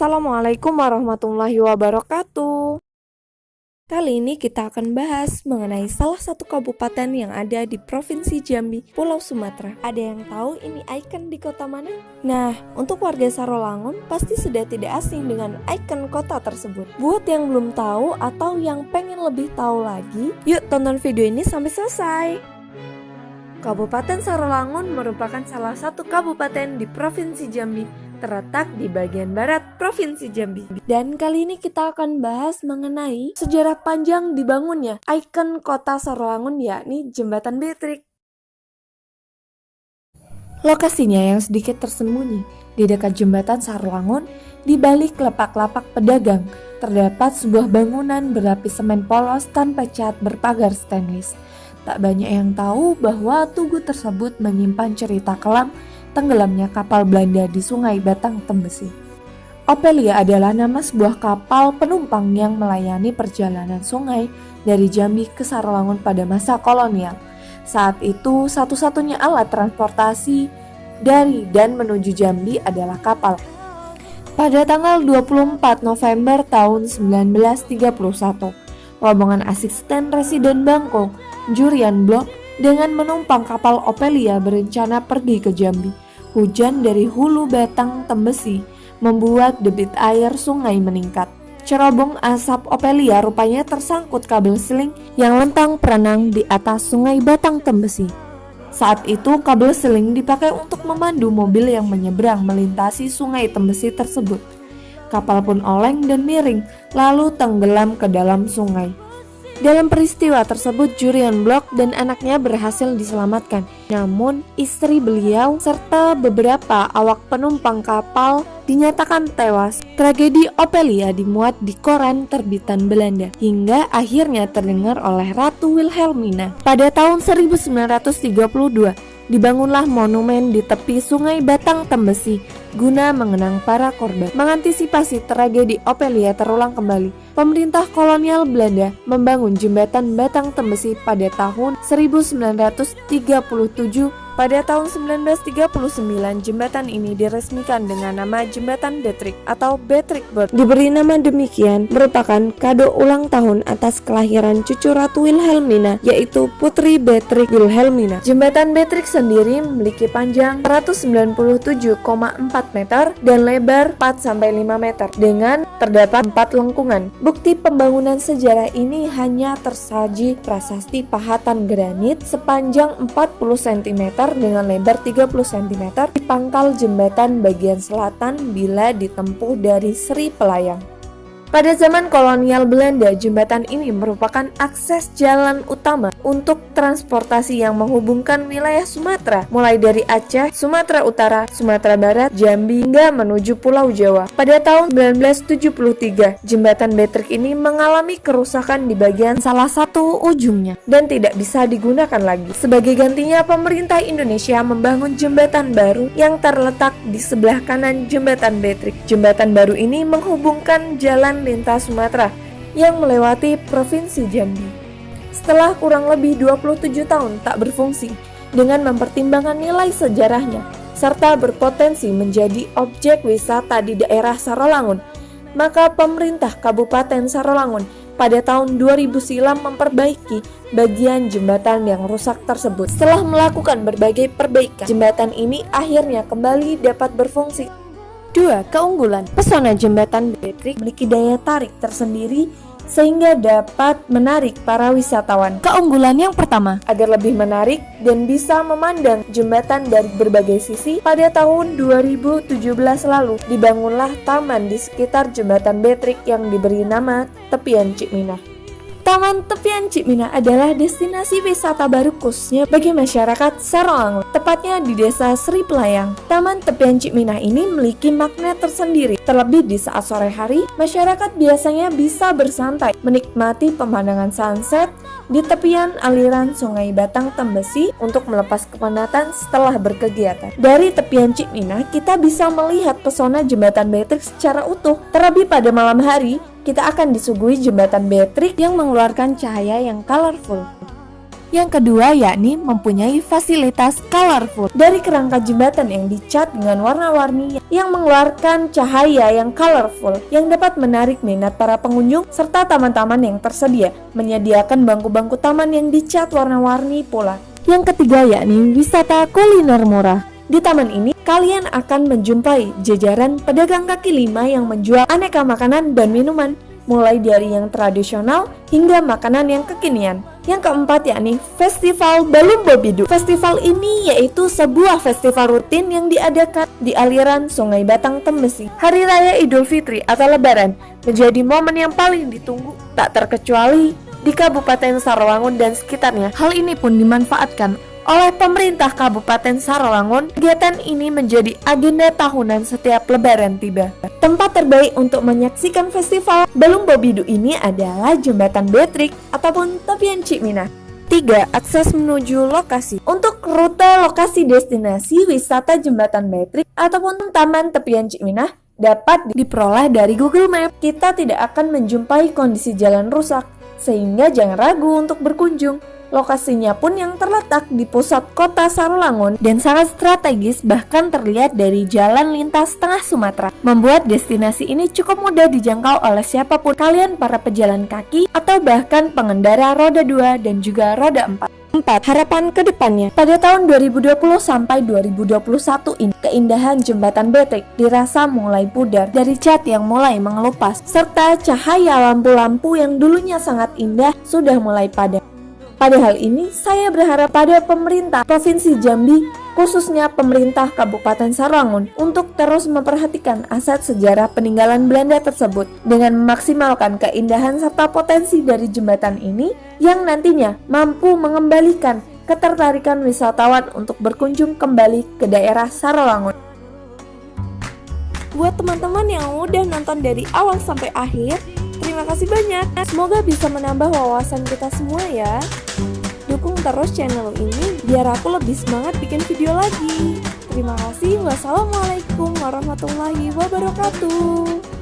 Assalamualaikum warahmatullahi wabarakatuh. Kali ini kita akan bahas mengenai salah satu kabupaten yang ada di Provinsi Jambi, Pulau Sumatera. Ada yang tahu ini ikon di kota mana? Nah, untuk warga Sarolangun pasti sudah tidak asing dengan ikon kota tersebut. Buat yang belum tahu atau yang pengen lebih tahu lagi, yuk tonton video ini sampai selesai. Kabupaten Sarolangun merupakan salah satu kabupaten di Provinsi Jambi, terletak di bagian barat Provinsi Jambi. Dan kali ini kita akan bahas mengenai sejarah panjang dibangunnya ikon kota Sarolangun, yakni Jembatan Betrik. Lokasinya yang sedikit tersembunyi di dekat Jembatan Sarolangun, di balik lapak-lapak pedagang, terdapat sebuah bangunan berlapis semen polos tanpa cat berpagar stainless. Tak banyak yang tahu bahwa tugu tersebut menyimpan cerita kelam tenggelamnya kapal Belanda di Sungai Batang Tembesi. Ophelia adalah nama sebuah kapal penumpang yang melayani perjalanan sungai dari Jambi ke Sarolangun pada masa kolonial. Saat itu satu-satunya alat transportasi dari dan menuju Jambi adalah kapal. Pada tanggal 24 November tahun 1931, rombongan asisten Residen Bangkok, Jurian Blok, dengan menumpang kapal Ophelia berencana pergi ke Jambi. Hujan dari hulu Batang Tembesi membuat debit air sungai meningkat. Cerobong asap Ophelia rupanya tersangkut kabel seling yang lentang perenang di atas sungai Batang Tembesi. Saat itu kabel seling dipakai untuk memandu mobil yang menyeberang melintasi sungai Tembesi tersebut. Kapal pun oleng dan miring, lalu tenggelam ke dalam sungai. Dalam peristiwa tersebut, Jurian Blok dan anaknya berhasil diselamatkan. Namun, istri beliau serta beberapa awak penumpang kapal dinyatakan tewas. Tragedi Ophelia dimuat di koran terbitan Belanda, hingga akhirnya terdengar oleh Ratu Wilhelmina. Pada tahun 1932, dibangunlah monumen di tepi sungai Batang Tembesi guna mengenang para korban. Mengantisipasi tragedi Ophelia terulang kembali, pemerintah kolonial Belanda membangun jembatan Batang Tembesi pada tahun 1937. Pada tahun 1939, jembatan ini diresmikan dengan nama Jembatan Betrik atau Betrik Bird. Diberi nama demikian merupakan kado ulang tahun atas kelahiran cucu Ratu Wilhelmina, yaitu Putri Betrik Wilhelmina. Jembatan Betrik sendiri memiliki panjang 197,4 meter dan lebar 4-5 meter dengan terdapat 4 lengkungan. Bukti pembangunan sejarah ini hanya tersaji prasasti pahatan granit sepanjang 40 cm dengan lebar 30 cm di pangkal jembatan bagian selatan bila ditempuh dari Sri Pelayang. Pada zaman kolonial Belanda, jembatan ini merupakan akses jalan utama untuk transportasi yang menghubungkan wilayah Sumatera, mulai dari Aceh, Sumatera Utara, Sumatera Barat, Jambi, hingga menuju Pulau Jawa. Pada tahun 1973, jembatan Betrik ini mengalami kerusakan di bagian salah satu ujungnya dan tidak bisa digunakan lagi. Sebagai gantinya, pemerintah Indonesia membangun jembatan baru yang terletak di sebelah kanan jembatan Betrik. Jembatan baru ini menghubungkan jalan lintas Sumatera yang melewati Provinsi Jambi. Setelah kurang lebih 27 tahun tak berfungsi, dengan mempertimbangkan nilai sejarahnya serta berpotensi menjadi objek wisata di daerah Sarolangun, maka pemerintah Kabupaten Sarolangun pada tahun 2000 silam memperbaiki bagian jembatan yang rusak tersebut. Setelah melakukan berbagai perbaikan, jembatan ini akhirnya kembali dapat berfungsi. 2. Keunggulan. Pesona jembatan Betrik memiliki daya tarik tersendiri sehingga dapat menarik para wisatawan. Keunggulan yang pertama, agar lebih menarik dan bisa memandang jembatan dari berbagai sisi, pada tahun 2017 lalu dibangunlah taman di sekitar jembatan Betrik yang diberi nama Tepian Cikminah. Taman Tepian Cikminah adalah destinasi wisata baru khususnya bagi masyarakat Sarolangun, tepatnya di Desa Sri Pelayang. Taman Tepian Cikminah ini memiliki makna tersendiri. Terlebih di saat sore hari, masyarakat biasanya bisa bersantai menikmati pemandangan sunset di tepian aliran Sungai Batang Tembesi untuk melepas kepenatan setelah berkegiatan. Dari Tepian Cikminah, kita bisa melihat pesona jembatan Betrik secara utuh. Terlebih pada malam hari, kita akan disuguhi jembatan Betrik yang mengeluarkan cahaya yang colorful. Yang kedua yakni mempunyai fasilitas colorful. Dari kerangka jembatan yang dicat dengan warna-warni yang mengeluarkan cahaya yang colorful yang dapat menarik minat para pengunjung serta taman-taman yang tersedia, menyediakan bangku-bangku taman yang dicat warna-warni pula. Yang ketiga yakni wisata kuliner murah. Di taman ini kalian akan menjumpai jajaran pedagang kaki lima yang menjual aneka makanan dan minuman, mulai dari yang tradisional hingga makanan yang kekinian. Yang keempat yakni Festival Balumbo Bidu. Festival ini yaitu sebuah festival rutin yang diadakan di aliran Sungai Batang Tembesi. Hari Raya Idul Fitri atau Lebaran menjadi momen yang paling ditunggu tak terkecuali di Kabupaten Sarawangun dan sekitarnya. Hal ini pun dimanfaatkan oleh pemerintah Kabupaten Sarawangun. Kegiatan ini menjadi agenda tahunan setiap Lebaran tiba. Tempat terbaik untuk menyaksikan festival Balumbo Bidu ini adalah Jembatan Betrik ataupun Tepian Cikminah. 3. Akses menuju lokasi. Untuk rute lokasi destinasi wisata Jembatan Betrik ataupun Taman Tepian Cikminah dapat diperoleh dari Google Map. Kita tidak akan menjumpai kondisi jalan rusak, sehingga jangan ragu untuk berkunjung. Lokasinya pun yang terletak di pusat kota Sarawangun dan sangat strategis, bahkan terlihat dari jalan lintas tengah Sumatera, membuat destinasi ini cukup mudah dijangkau oleh siapapun, kalian para pejalan kaki atau bahkan pengendara roda 2 dan juga roda 4. 4. Harapan ke depannya. Pada tahun 2020 sampai 2021 ini, keindahan Jembatan Betrik dirasa mulai pudar dari cat yang mulai mengelupas, serta cahaya lampu-lampu yang dulunya sangat indah sudah mulai padam. Pada hal ini, saya berharap pada pemerintah Provinsi Jambi, khususnya pemerintah Kabupaten Sarawangun, untuk terus memperhatikan aset sejarah peninggalan Belanda tersebut dengan memaksimalkan keindahan serta potensi dari jembatan ini yang nantinya mampu mengembalikan ketertarikan wisatawan untuk berkunjung kembali ke daerah Sarawangun. Buat teman-teman yang udah nonton dari awal sampai akhir, terima kasih banyak. Semoga bisa menambah wawasan kita semua ya. Dukung terus channel ini biar aku lebih semangat bikin video lagi. Terima kasih. Wassalamualaikum warahmatullahi wabarakatuh.